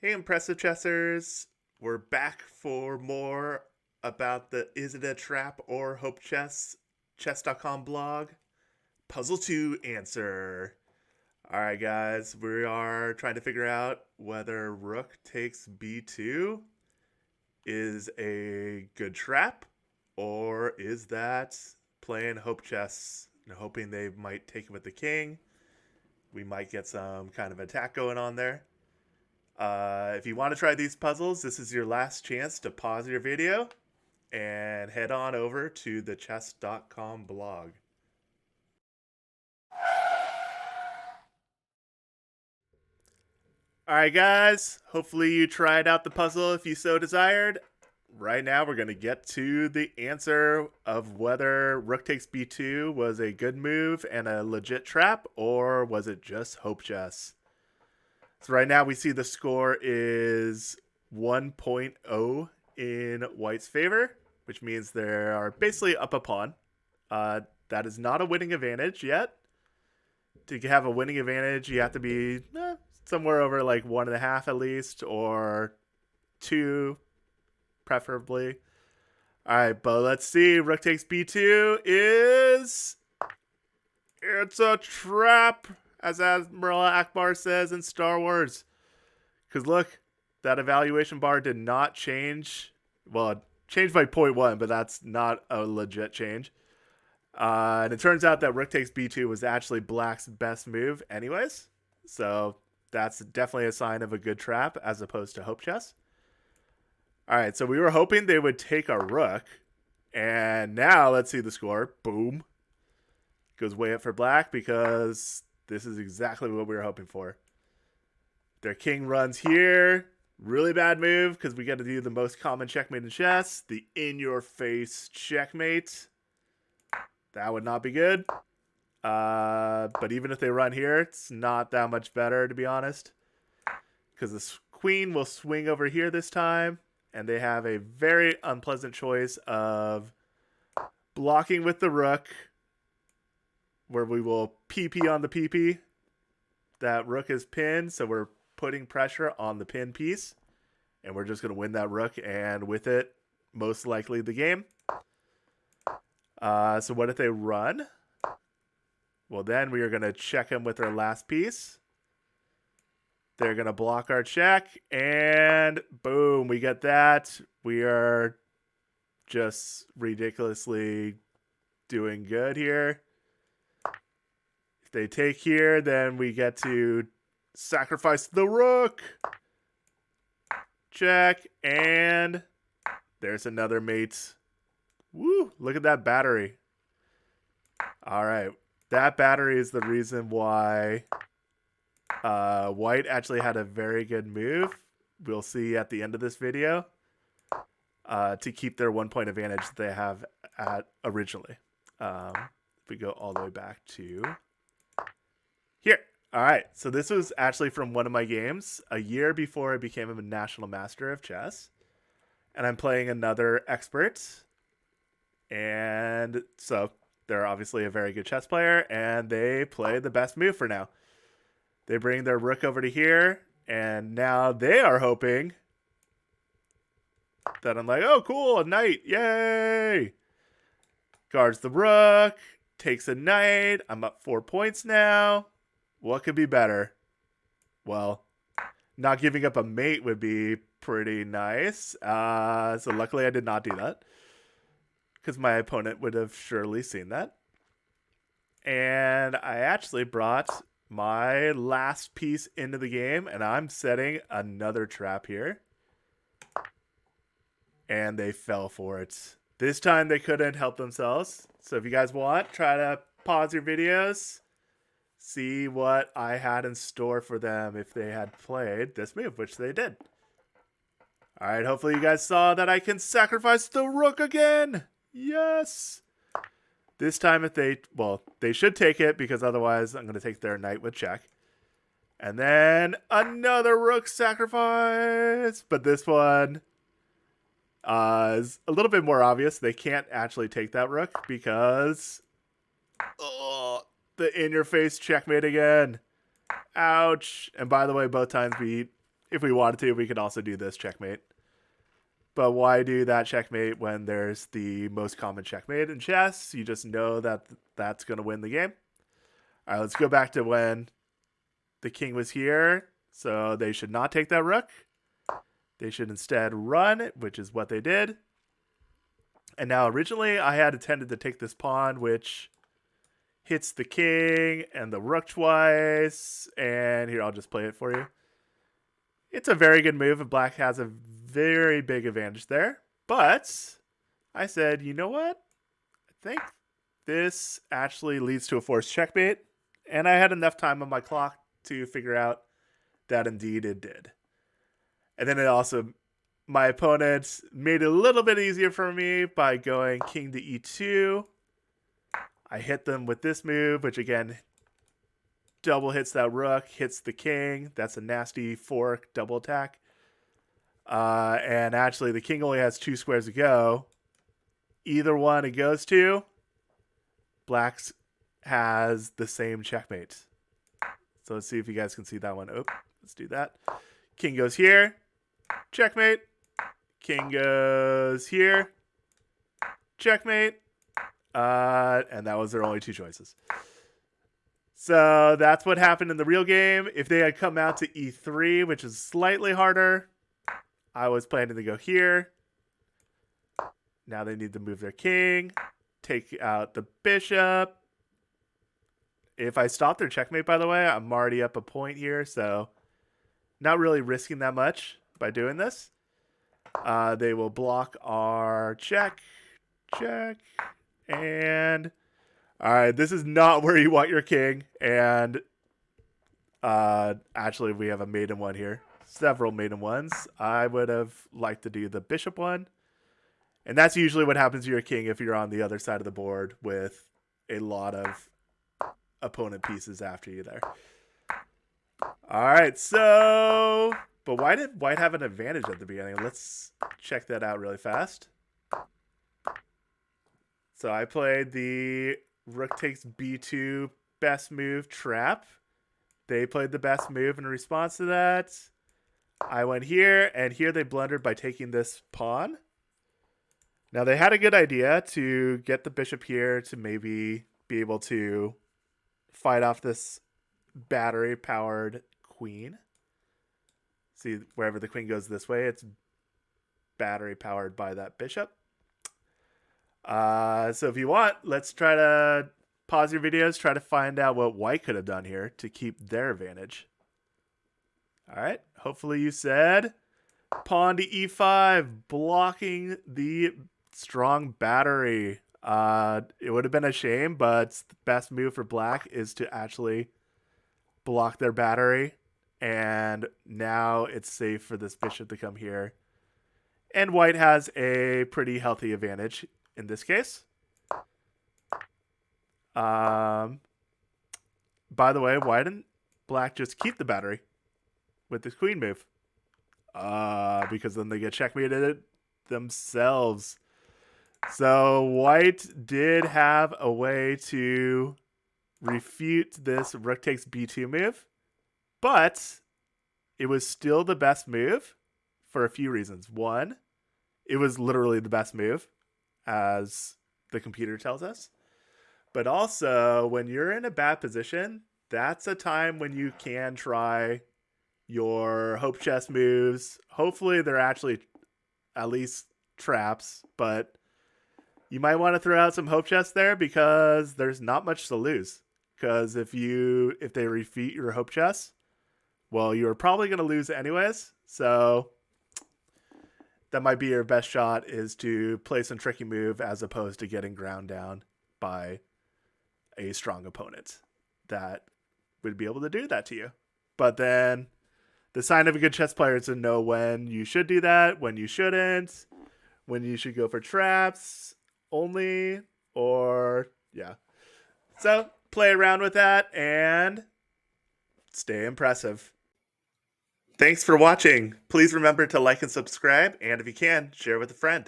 Hey, Impressive Chessers. We're back for more about the Is It a Trap or Hope Chess.com blog. Puzzle 2 answer. Alright, guys, we are trying to figure out whether Rook takes B2 is a good trap, or is that playing Hope Chess, hoping they might take it with the king. We might get some kind of attack going on there. If you want to try these puzzles, this is your last chance to pause your video and head on over to the chess.com blog. Alright, guys, hopefully you tried out the puzzle if you so desired. Right now, we're going to get to the answer of whether Rook takes B2 was a good move and a legit trap, or was it just Hope Chess? So right now we see the score is 1.0 in White's favor, which means they are basically up a pawn. That is not a winning advantage yet. To have a winning advantage, you have to be somewhere over like 1.5 at least, or 2, preferably. All right, but let's see. Rook takes B2 is... It's a trap, as Admiral Akbar says in Star Wars. Because look, that evaluation bar did not change. Well, it changed by 0.1, but that's not a legit change. And it turns out that Rook takes B2 was actually Black's best move anyways. So that's definitely a sign of a good trap as opposed to Hope Chess. All right, so we were hoping they would take our Rook. And now let's see the score. Boom. Goes way up for Black because this is exactly what we were hoping for. Their king runs here. Really bad move because we got to do the most common checkmate in chess. The in-your-face checkmate. That would not be good. But even if they run here, it's not that much better, to be honest. Because the queen will swing over here this time. And they have a very unpleasant choice of blocking with the rook, where we will PP on the PP. That rook is pinned, so we're putting pressure on the pin piece. And we're just going to win that rook, and with it, most likely the game. So what if they run? Well, then we are going to check them with our last piece. They're going to block our check, and boom, we get that. We are just ridiculously doing good here. If they take here, then we get to sacrifice the rook. Check, and there's another mate. Woo, look at that battery. All right, that battery is the reason why White actually had a very good move. We'll see at the end of this video to keep their 1 point advantage that they have at originally. If we go all the way back to here. All right, so this was actually from one of my games a year before I became a national master of chess. And I'm playing another expert. And so they're obviously a very good chess player, and they play the best move for now. They bring their rook over to here, and now they are hoping that I'm like, oh, cool, a knight, yay! Guards the rook, takes a knight. I'm up 4 points now. What could be better? Well, not giving up a mate would be pretty nice. So luckily I did not do that, because my opponent would have surely seen that. And I actually brought my last piece into the game, and I'm setting another trap here. And they fell for it. This time they couldn't help themselves. So if you guys want, try to pause your videos. See what I had in store for them if they had played this move, which they did. All right, hopefully you guys saw that I can sacrifice the rook again. Yes. This time if they, well, they should take it because otherwise I'm going to take their knight with check. And then another rook sacrifice. But this one is a little bit more obvious. They can't actually take that rook because the in-your-face checkmate again. Ouch. And by the way, both times it if we wanted to, we could also do this checkmate. But why do that checkmate when there's the most common checkmate in chess? You just know that that's going to win the game. All right, let's go back to when the king was here. So they should not take that rook. They should instead run, which is what they did. And now originally I had intended to take this pawn, which hits the king and the rook twice. And here, I'll just play it for you. It's a very good move, and black has a very big advantage there. But I said, you know what? I think this actually leads to a forced checkmate. And I had enough time on my clock to figure out that indeed it did. And then it also, my opponent made it a little bit easier for me by going king to e2. I hit them with this move, which again, double hits that rook, hits the king. That's a nasty fork double attack. And actually, the king only has 2 squares to go. Either one it goes to, black's has the same checkmate. So let's see if you guys can see that one. Oh, let's do that. King goes here. Checkmate. King goes here. Checkmate. And that was their only 2 choices. So that's what happened in the real game. If they had come out to e3, which is slightly harder, I was planning to go here. Now they need to move their king, take out the bishop. If I stop their checkmate, by the way, I'm already up a point here, so not really risking that much by doing this. They will block our check, and all right, this is not where you want your king. And actually, we have a maiden one here. Several maiden ones. I would have liked to do the bishop one. And that's usually what happens to your king if you're on the other side of the board with a lot of opponent pieces after you there. All right, so... But why did white have an advantage at the beginning? Let's check that out really fast. So I played the rook takes b2 best move trap. They played the best move in response to that. I went here, and here they blundered by taking this pawn. Now they had a good idea to get the bishop here to maybe be able to fight off this battery-powered queen. See, wherever the queen goes this way, it's battery-powered by that bishop. So if you want, let's try to pause your videos, try to find out what white could have done here to keep their advantage. All right, hopefully you said pawn to e5, blocking the strong battery. It would have been a shame, but the best move for black is to actually block their battery. And now it's safe for this bishop to come here. And white has a pretty healthy advantage in this case. By the way, why didn't black just keep the battery with this queen move? Because then they get checkmated themselves. So white did have a way to refute this rook takes b2 move, but it was still the best move for a few reasons. One, it was literally the best move, as the computer tells us. But also, when you're in a bad position, that's a time when you can try your hope chess moves. Hopefully, they're actually at least traps, but you might want to throw out some hope chess there because there's not much to lose. Because if they refute your hope chess, well, you're probably going to lose anyways. So that might be your best shot, is to play some tricky move as opposed to getting ground down by a strong opponent that would be able to do that to you. But then the sign of a good chess player is to know when you should do that, when you shouldn't, when you should go for traps only, or yeah. So play around with that and stay impressive. Thanks for watching. Please remember to like and subscribe, and if you can, share with a friend.